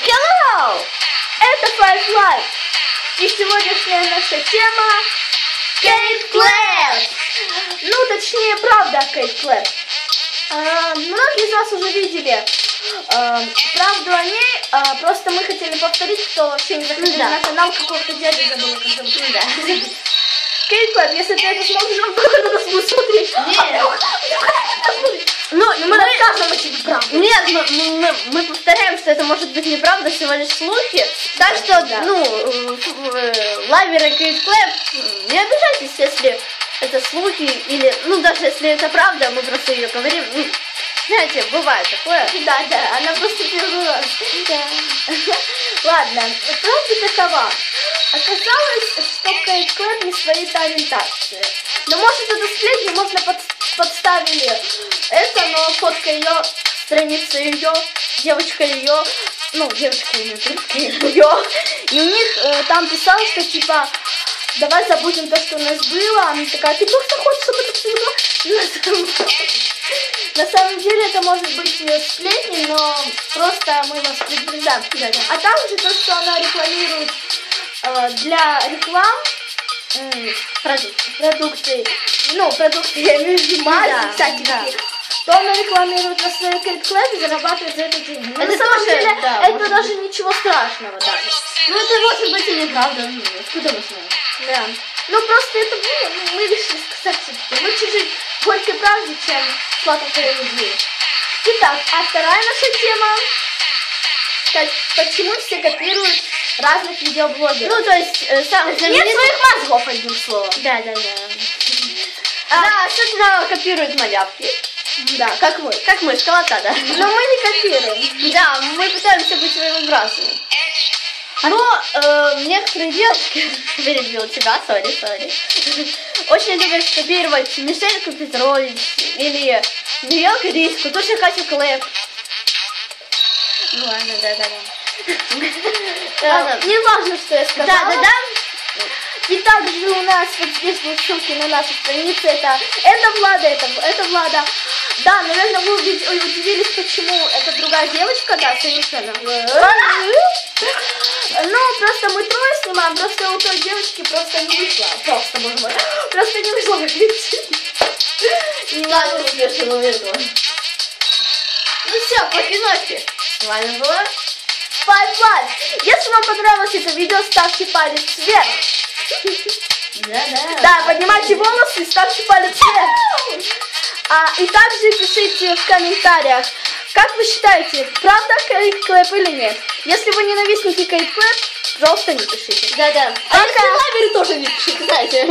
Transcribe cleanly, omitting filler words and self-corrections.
Hello! Это Five Live. И сегодняшняя наша тема Кейт Клэп! Ну, точнее, правда о Кейт Клэп. Многие из вас уже видели правду о ней, просто мы хотели повторить, кто вообще не заходил на канал какого-то дяди, забыл, как зовут. Да. Кейт Клэп, если ты это смотришь, он только на нас будет смотреть. Нет. Ну, мы расскажем тебе правду. Нет, мы повторяем, что это может быть неправда, всего лишь слухи. Так что, Да. лайверы Кейт Клэп, не обижайтесь, если это слухи, или, даже если это правда, мы просто ее говорим. Знаете, бывает такое. Да, она просто первый раз. Да. Ладно, правда такова. Оказалось, что Кейт Клэп не своей ориентации. Но может это сплетни, можно подставили это, но фотка ее, страница ее, девочка ее, девочка ее, и у них там писалось, что типа давай забудем то, что у нас было. Она такая, ты просто хочешь, чтобы это все было? На самом деле это может быть сплетни, но просто мы вас предупреждаем. А также то, что она рекламирует для реклам продукты, я имею в виду мази, всякие, то она рекламирует на своей Кейт Клэп и зарабатывает за это деньги. Это на самом деле, это может даже ничего страшного даже. это может быть и неправда, откуда мы знаем? Да. Просто это было, мы решили сказать все-таки. Лучше жить горькой правде, чем сладкой любви. Итак, а вторая наша тема, почему все копируют разных видеоблогеров. То есть, Нет своих мозгов, одним словом. Да, особенно копируют малявки. Да, как мы. Как мы, школота, да. Но мы не копируем. Да, мы пытаемся быть своеобразными. Но некоторые девушки, перебил тебя, сори, очень любят копировать Мишельку Петрович или Нью-Йорк Риску, тоже Катю Клэп. Ладно, да. Не важно, что я сказала. Да. И также у нас вот здесь вот ссылки на нашу страницу. Это Влада, это Влада. Да, наверное, вы удивились, почему это другая девочка, да, совершенно. Просто мы трое снимаем, просто у той девочки просто не вышло. Просто не вышло выключить. Ладно, смешно, верно. Все, покинохи. С вами была Five Live. Если вам понравилось это видео, ставьте палец вверх. Да, поднимайте волосы и ставьте палец вверх. И также пишите в комментариях, как вы считаете, правда Кейт Клэп или нет? Если вы ненавистники Кейт Клэп, просто не пишите. Да. А если лайверы тоже не пишите, знаете.